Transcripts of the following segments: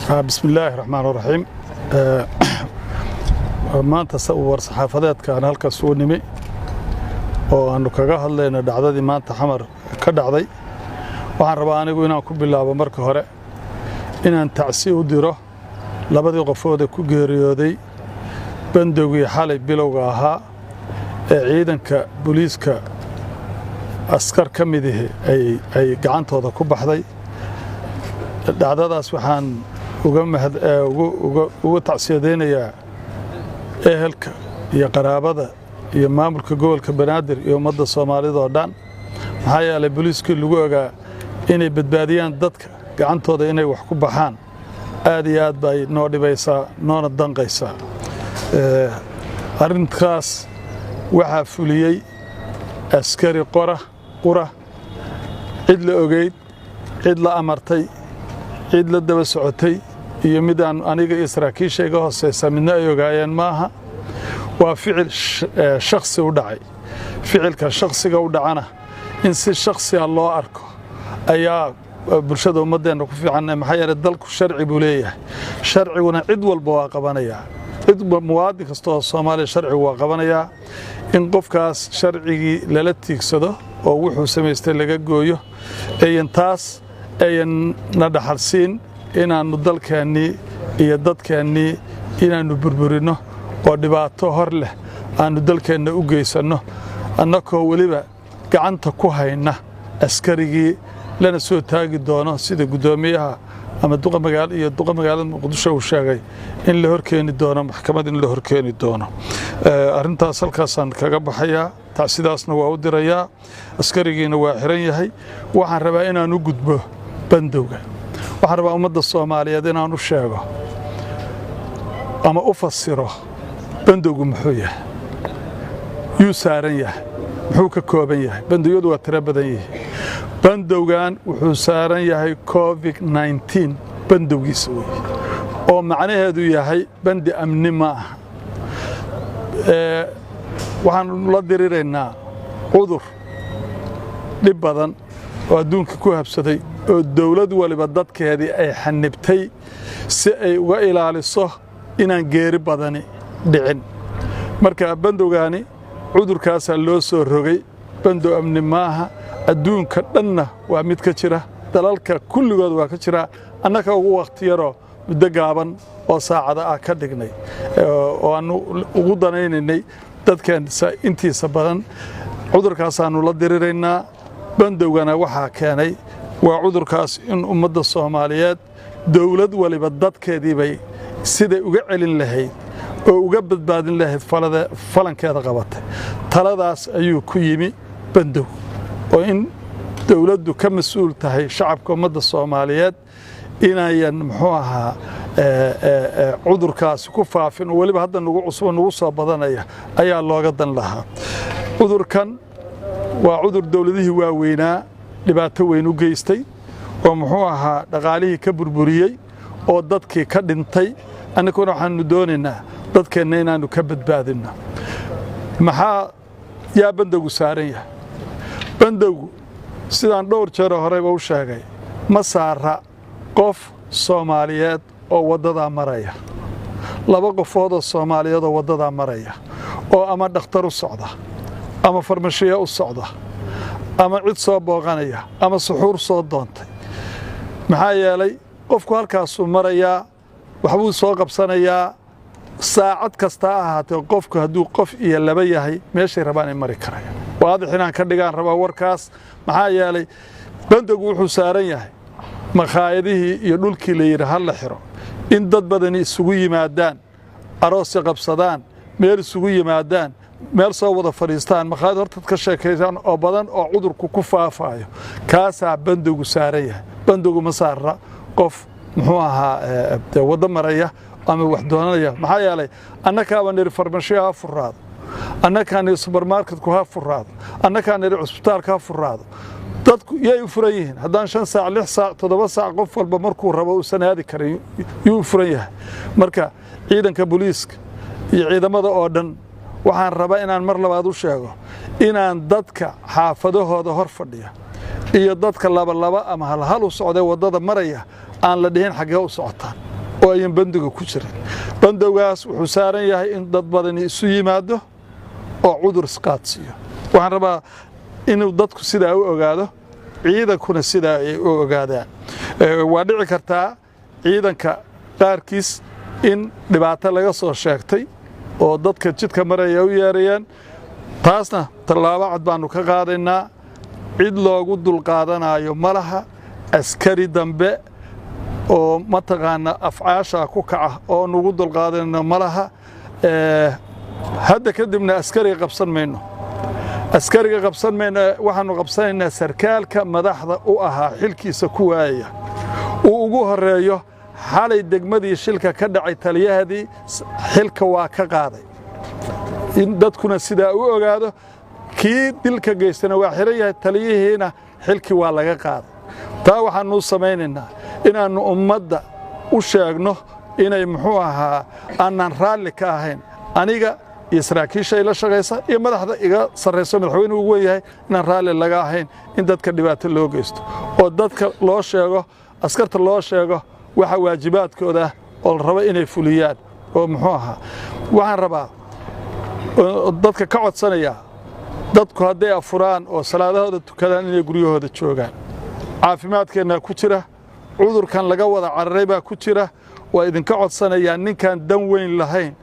بسم الله الرحمن الرحيم maanta war saxaafadeedka aan halka soo nimi oo aanu kaga hadlayno dhacdadii maanta xamar ka dhacday waxaan rabaa anigu inaan ku bilaabo marka hore inaan tacsi u diro labadii qofood ee ku geeriyooday bandowgii xalay bilowga ahaa ee ciidanka booliiska askar ka mid ay gacantooda ku baxday dhacdadaas waxaan uga tacsiyadeynayaa ehelka iyo qaraabada iyo maamulka gobolka Banaadir iyo ummadda Soomaalida oo dhan maxaa yeelay booliiskii lagu ogaa inay badbaadiyaan dadka gacantooda inay wax ku baxaan aad iyo aad bay noo dhibaysaa noona danqaysaa arrintaas waxaa fuliyey askari qura cid la ogeyd cid la amartay cid la daba socotay iyo midaan aniga israakiishayga hooseysa midna ay ogaayeen maaha waa ficil shakhsi u dhacay ficilka shakhsiga u dhacana in si shakhsi ah loo arko ayaa bulshada ummadeena ku fiican maxaa yeelay dalku sharci buu leeyahay sharciguna cid walba waa qabanayaa cid muwaadin kasta oo Soomaali sharcigu waa qabanayaa in qofkaas sharcigii lala tiigsado oo wuxuu sameystay laga gooyo taas ayan na dhaxalsiin inaanu dalkeennii iyo dadkeennii inaanu burburino oo dhibaato hor leh aanu dalkeenna u geysanno annagoo weliba gacanta ku hayna askarigii lana soo taagi doono sida gudoomiyaha ama duqa magaalada Muqdisho uu sheegay in la horkeeni doono maxkamad in la horkeeni doono arrintaas halkaasaan kaga baxayaa taasidaasna waa u dirayaa askarigiina waa xiran yahay waxaan rabaa inaan u gudbo bandowga waxaan rabaa ummadda Soomaaliyeed inaan u sheego ama u fasiro bandowgu muxuu yahay yuu saaran yahay muxuu ka kooban yahay bandowyadu waa tiro badan yihiin bandowgan wuxuu saaran yahay COVID-19 bandowgiisa weeye oo macnaheedu yahay bandi amni ma aha waxaan la diriraynaa cudur dhib badan oo adduunka ku habsaday oo dawlad waliba dadkeedii ay xanibtay si ay uga ilaaliso inaan geeri badani dhicin marka bandowgaani cudurkaas loo soo rogay bandow amni maaha adduunka dhanna waa mid ka jira dalalka kulligood waa ka jira annaka ugu waqti yaro muddo gaaban oo saacada ah ka dhignay oo aanu ugu danaynaynay dadkeen intiisa badan cudurkaas aanu la diriraynaa bandowgana waxaa keenay waa cudurkaas in ummadda Soomaaliyeed dawlad waliba dadkeedii bay siday uga celin lahayd oo uga badbaadin lahayd falankeeda qabatay taladaas ayuu ku yimi bandow oo in dawladdu ka mas'uul tahay shacabka ummadda Soomaaliyeed inayan muxuu ahaa cudurkaas ku faafin oo waliba hadda nagu soo badanaya ayaa looga dan lahaa cudurkan waa cudur dawladihii waaweynaa dhibaato weyn u geystay oo muxuu ahaa dhaqaalihii ka burburiyey oo dadkii ka dhintay annaguna waxaanu doonaynaa dadkeenna inaanu ka badbaadinno maxaa yaa bandowgu saaran yahay bandowgu sidaan dhowr jeer horeyba u sheegay ma saara qof Soomaaliyeed oo wadada maraya laba qofood oo Soomaaliyeed oo wadada maraya oo ama dhakhtar u socda ama farmashiye u socda ama cid soo booqanaya ama suxuur soo doontay maxaa yeelay qofku halkaas uu marayaa waxbuu soo qabsanayaa saacad kasta ahaatee qofku hadduu qof iyo laba yahay meeshay rabaan ay mari karayaan waadix inaan ka dhigaan rabaa warkaas maxaa yeelay bandowgu wuxuu saaran yahay makhaayadihii iyo dhulkii la yidhi hal la xiro in dad badani isugu yimaadaan aroossi qabsadaan meel isugu yimaadaan meel soo wada fadhiistaan makhaayad horta ka sheekaysaan oo badan oo cudurku ku faafayo kaasaa bandowgu saaran yahay bandowgu ma saara qof muxuu ahaa wada maraya ama wax doonaya maxaa yeelay annakaaba niri farmashiyo ha furaado annakaan niri supermarketku ha furaado annakaan niri cusbitaalka ha furaado dadku yay u furan yihiin haddaan 5 saac 6 saac 7 saac qof walba markuu rabo uu sanaadi karay yuu furan yahay marka ciidanka booliiska iyo ciidamada oo dhan waxaan rabaa inaan mar labaad u sheego inaan dadka xaafadahooda hor fadhiya iyo dadka laba ama hal u socday wadada maraya aan la dhihin xagee u socotaan oo ayan bandiga ku jirin bandowgaas wuxuu saaran yahay in dad badani isu yimaado oo cudur isqaadsiyo waxaan rabaa inuu dadku sidaa u ogaado ciidankuna sidaa ay u ogaadaan waa dhici kartaa ciidanka qaarkiis in dhibaato laga soo sheegtay oo dadka jidka maraya u yeerayaan taasna tallaabo cad baanu ka qaadaynaa cid loogu dulqaadanayo malaha askari dambe oo mataqaana afcaasha ku kaca oo nugu dulqaadanayno malaha hadda kadibna askariga qabsan mayno waxaanu qabsanaynaa sarkaalka madaxda u ahaa xilkiisa ku waayaya uu ugu horeeyo xalay degmadii shilka ka dhacay taliyahadii xilka waa ka qaaday in dadkuna sidaa u ogaado kii dilka geystana waa xiran yahay taliyihiina xilkii waa laga qaaday taa waxaanu samaynaynaa inaannu ummadda u sheegno inay muxuu ahaa aanan raalli ka ahayn aniga iyo saraakiisha ila shaqaysa iyo madaxda iga sarreyso madaxweynuhu ugu weyahay inaan raalli laga ahayn in dadka dhibaato loo geysto oo dadka loo sheego askarta loo sheego waxa waajibaadkooda oo la rabo inay fuliyaan oo muxuu ahaa waxaan rabaa dadka ka codsanaya dadku hadday afuraan oo salaadahooda tukadaan inay guryahooda joogaan caafimaadkeennaa ku jira cudurkan laga wada cararay baa ku jira waa idinka codsanayaa ninkaan dan weyn lahayn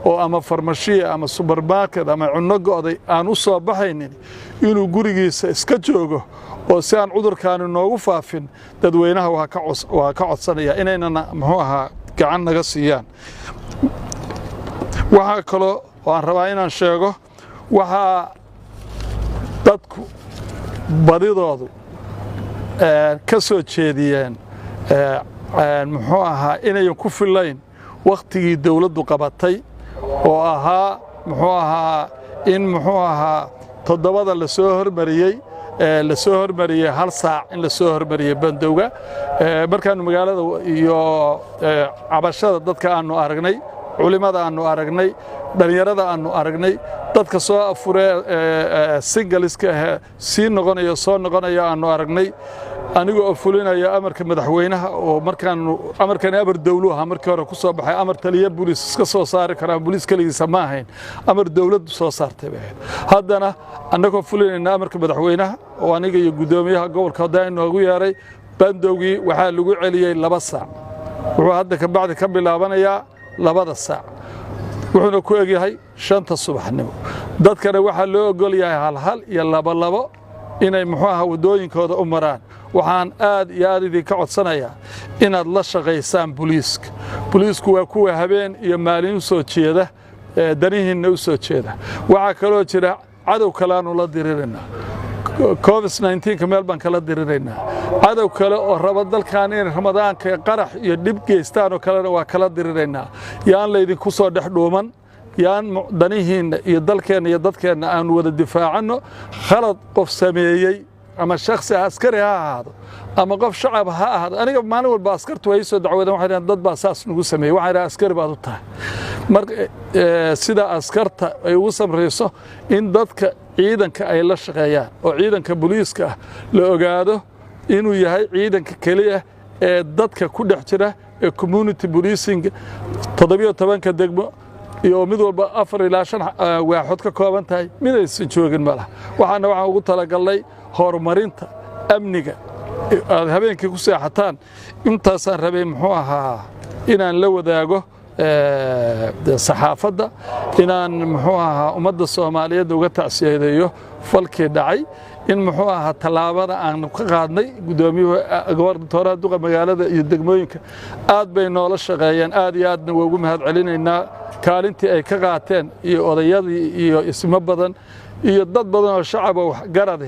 oo ama farmashiya ama supermarket ama cunno go'day aan u soo baxaynin inuu gurigiisa iska joogo oo si aan cudurkaani noogu faafin dadweynaha waa ka codsanaya inaynana muxuu ahaa gacan naga siiyaan waxaa kaloo oo aan rabaa inaan sheego waxaa dadku badidoodu ka soo jeediyeen muxuu ahaa inayan ku filayn wakhtigii dawladdu qabatay oo ahaa muxuu ahaa in muxuu ahaa 7 la soo hormariyey hal saac in la soo hormariyey bandowga markaanu magaalada iyo cabashada dadka aanu aragnay culimada aanu aragnay dhalinyarada aanu aragnay dadka soo afuree singaliska sii noqonayo soo noqonayo aanu aragnay anigoo fulinaya amarka madaxweynaha oo amarkan amar dawlu ah markii hore ku soo baxay amar taliye booliis iska soo saari kara booliis kaligiisa ma ahayn amar dawladdu soo saartay haddana annagoo fulinayna amarka madaxweynaha oo aniga iyo gudoomiyaha gobolka Hiiraan noogu yeeray bandowgii waxaa lagu celiyay 2 saac wuxuu hadda ka bacdi ka bilaabanayaa 2 saac wuxuuna ku egyahay 5 subaxnimo dadkana waxaa loo ogol yahay hal iyo labo inay muxuu ahaa wadooyinkooda u maraan waxaan aad iyo aad idinka codsanayaa inaad la shaqaysaan booliisku waa kuwa habeen iyo maalin u soo jeeda danihiinna u soo jeeda waxaa kaloo jira cadow kale aanu la diriraynaa COVID-19 meel baan kala diriraynaa cadow kale oo raba dalkan in ramadaanka qarax iyo dhib geystaan oo kalena waa kala diriraynaa yaan laydinku soo dhex dhuuman yaan danihiinna iyo dalkeenna iyo dadkeenna aanu wada difaacano khalad qof sameeyey ama shakhsi askari ha ahaado ama qof shacab ha ahaado aniga maalin walba askartu way soo dacwadeen waxay dad baa saas nagu sameeyay waxay askari baad u tahay marka sida askarta ay ugu samreyso in dadka ciidanka ay la shaqeeyaan oo ciidanka booliiska la ogaado inuu yahay ciidanka kaliya ee dadka ku dhex jira ee community policing 17 degmo iyo mid walba 4 ilaa 5 waaxood ka kooban tahay mid aysan joogin malaha waxaan ugu talagalnay horumarinta amniga aad habeenkii ku seexataan intaasaan rabay muxuu ahaa inaan la wadaago saxaafadda inaan muxuu ahaa ummadda Soomaaliyeed uga tacsiyeeyo falkii dhacay in muxuu ahaa talaabada aan ka qaadnay gudoomiyaha gobolka duqa magaalada iyo degmooyinka aad bay noola shaqeeyeen aad iyo aadna ugu mahad celinaynaa kaalintii ay ka qaateen iyo odayadii iyo isma badan iyo dad badan oo shacab ah garad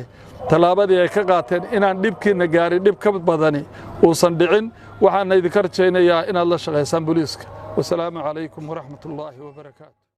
talaabadii ay ka qaateen inaan dhibkiina gaarin dhib ka badani uusan dhicin waxaan idin ka rajaynayaa inaad la shaqeysaan booliiska والسلام عليكم ورحمة الله وبركاته.